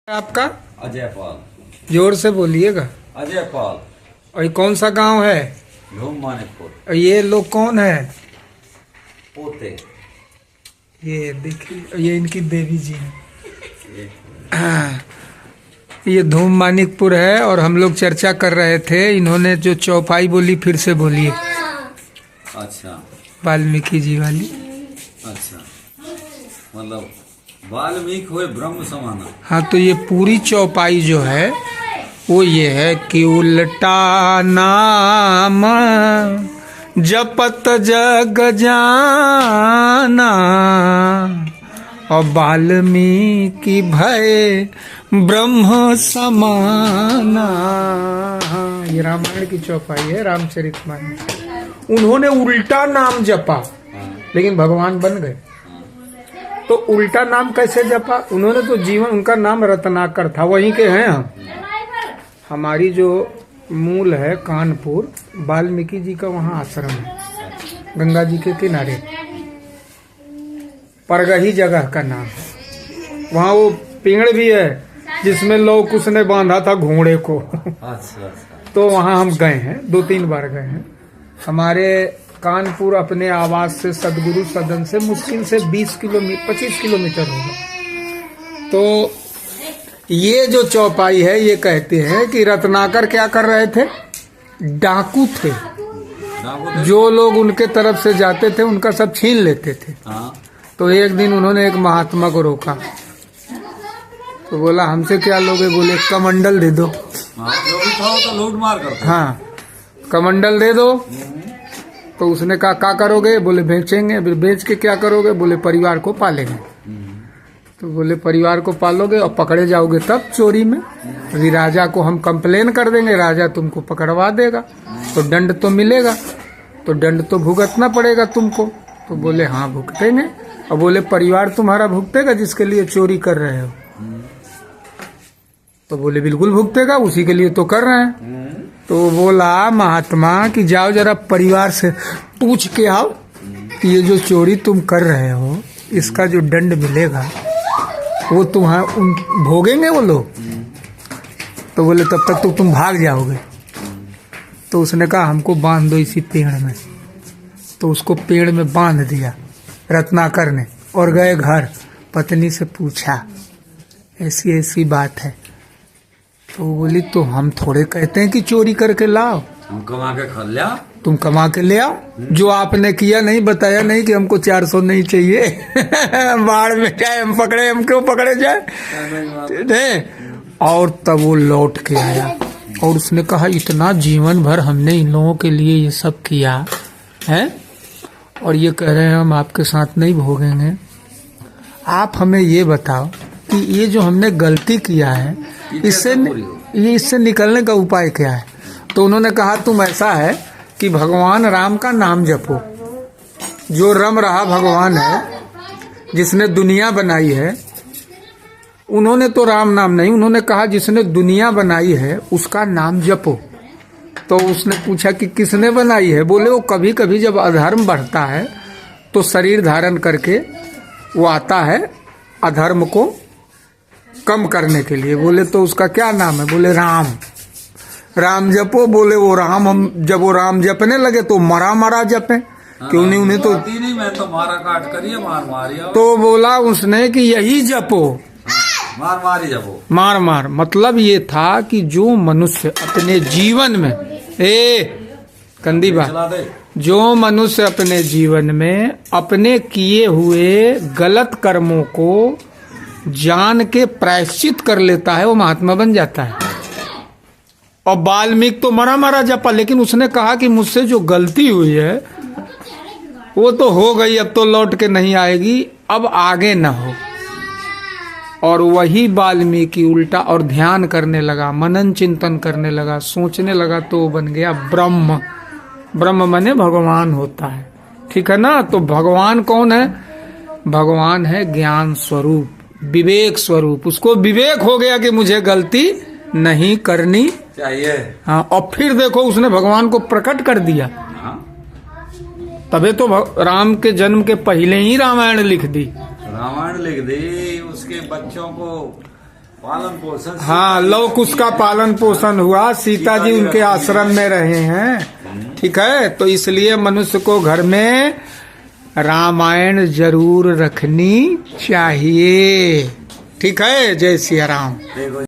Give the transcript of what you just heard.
आपका? अजय पाल। जोर से बोलिएगा। अजय पाल। और ये कौन सा गांव है? धूम मानिकपुर। और ये लोग कौन है? पोते। ये देखिए, ये इनकी देवी जी है। ये धूम मानिकपुर है। और हम लोग चर्चा कर रहे थे, इन्होंने जो चौपाई बोली फिर से बोलिए। अच्छा। वाल्मीकि जी वाली। अच्छा, मतलब वाल्मीकि हुए ब्रह्म समाना। हाँ, तो ये पूरी चौपाई जो है वो ये है कि उल्टा नाम जपत जग जाना और वाल्मीकि भय ब्रह्म समाना। हाँ, ये रामायण की चौपाई है, रामचरितमानस। उन्होंने उल्टा नाम जपा लेकिन भगवान बन गए। तो उल्टा नाम कैसे जपा? उन्होंने तो जीवन, उनका नाम रत्नाकर था, वहीं के हैं हम। हमारी जो मूल है कानपुर, वाल्मीकि जी का वहाँ आश्रम है, गंगा जी के किनारे। परगही जगह का नाम है। वहाँ वो पेड़ भी है जिसमें लौक उसने बांधा था घोड़े को। अच्छा। तो वहाँ हम गए हैं, 2-3 बार गए हैं। हमारे कानपुर अपने आवास से सदगुरु सदन से मुश्किल से 25 किलोमीटर होगा। तो ये जो चौपाई है, ये कहते हैं कि रत्नाकर क्या कर रहे थे? डाकू थे। जो लोग उनके तरफ से जाते थे उनका सब छीन लेते थे। तो एक दिन उन्होंने एक महात्मा को रोका, तो बोला हमसे क्या लोगे? बोले कमंडल दे दो। जो भी था वो तो लूट मार करते। हाँ, कमंडल दे दो। तो उसने कहा क्या करोगे? बोले बेचेंगे। बेच के क्या करोगे? बोले परिवार को पालेंगे। तो बोले परिवार को पालोगे और पकड़े जाओगे तब चोरी में। अभी राजा को हम कंप्लेन कर देंगे, राजा तुमको पकड़वा देगा, तो दंड तो मिलेगा, तो दंड तो भुगतना पड़ेगा तुमको। तो बोले हाँ भुगतेंगे। और बोले परिवार तुम्हारा भुगतेगा जिसके लिए चोरी कर रहे हो? तो बोले बिल्कुल भुगतेगा, उसी के लिए तो कर रहे हैं। तो बोला महात्मा कि जाओ जरा परिवार से पूछ के आओ कि ये जो चोरी तुम कर रहे हो इसका जो दंड मिलेगा वो उन भोगेंगे वो लोग। तो बोले तब तक तो तुम भाग जाओगे। तो उसने कहा हमको बांध दो इसी पेड़ में। तो उसको पेड़ में बांध दिया रत्नाकर ने और गए घर। पत्नी से पूछा ऐसी ऐसी बात है। तो बोली तो हम थोड़े कहते हैं कि चोरी करके लाओ, हम कमा के खा लिया। तुम कमा के ले आओ। जो आपने किया नहीं, बताया नहीं कि हमको 400 नहीं चाहिए। बाढ़ में जाए हम पकड़े, हम क्यों पकड़े जाए? और तब वो लौट के आया और उसने कहा इतना जीवन भर हमने इन लोगों के लिए ये सब किया है और ये कह रहे हैं हम आपके साथ नहीं भोगेंगे। आप हमें ये बताओ कि ये जो हमने गलती किया है इससे निकलने का उपाय क्या है? तो उन्होंने कहा तुम ऐसा है कि भगवान राम का नाम जपो। जो रम रहा भगवान है, जिसने दुनिया बनाई है, उन्होंने तो राम नाम नहीं, उन्होंने कहा जिसने दुनिया बनाई है उसका नाम जपो। तो उसने पूछा कि किसने बनाई है? बोले वो कभी कभी जब अधर्म बढ़ता है तो शरीर धारण करके वो आता है अधर्म को कम करने के लिए। बोले तो उसका क्या नाम है? बोले राम। राम जपो। बोले वो राम, हम जब वो राम जपने लगे तो मरा जपे क्यों नहीं? उन्हें तो नहीं, मैं तो मारा काट करिए मार मारिया। तो बोला उसने कि यही जपो, मार मारी जपो। मार। मतलब ये था कि जो मनुष्य अपने जीवन में कंदी बात, जो मनुष्य अपने जीवन में अपने किए हुए गलत कर्मों को जान के प्रायश्चित कर लेता है वो महात्मा बन जाता है। और वाल्मीकि तो मरा जपा, लेकिन उसने कहा कि मुझसे जो गलती हुई है वो तो हो गई, अब तो लौट के नहीं आएगी, अब आगे न हो। और वही वाल्मीकि उल्टा और ध्यान करने लगा, मनन चिंतन करने लगा, सोचने लगा, तो बन गया ब्रह्म। ब्रह्म माने भगवान होता है, ठीक है ना? तो भगवान कौन है? भगवान है ज्ञान स्वरूप, विवेक स्वरूप। उसको विवेक हो गया कि मुझे गलती नहीं करनी चाहिए। हाँ, और फिर देखो उसने भगवान को प्रकट कर दिया। तबे तो राम के जन्म के पहले ही रामायण लिख दी। रामायण लिख दी, उसके बच्चों को पालन पोषण। हाँ, लोक उसका पालन पोषण हुआ, सीता जी उनके आश्रम में रहे हैं। ठीक है, तो इसलिए मनुष्य को घर में रामायण जरूर रखनी चाहिए। ठीक है, जय सिया राम। देखो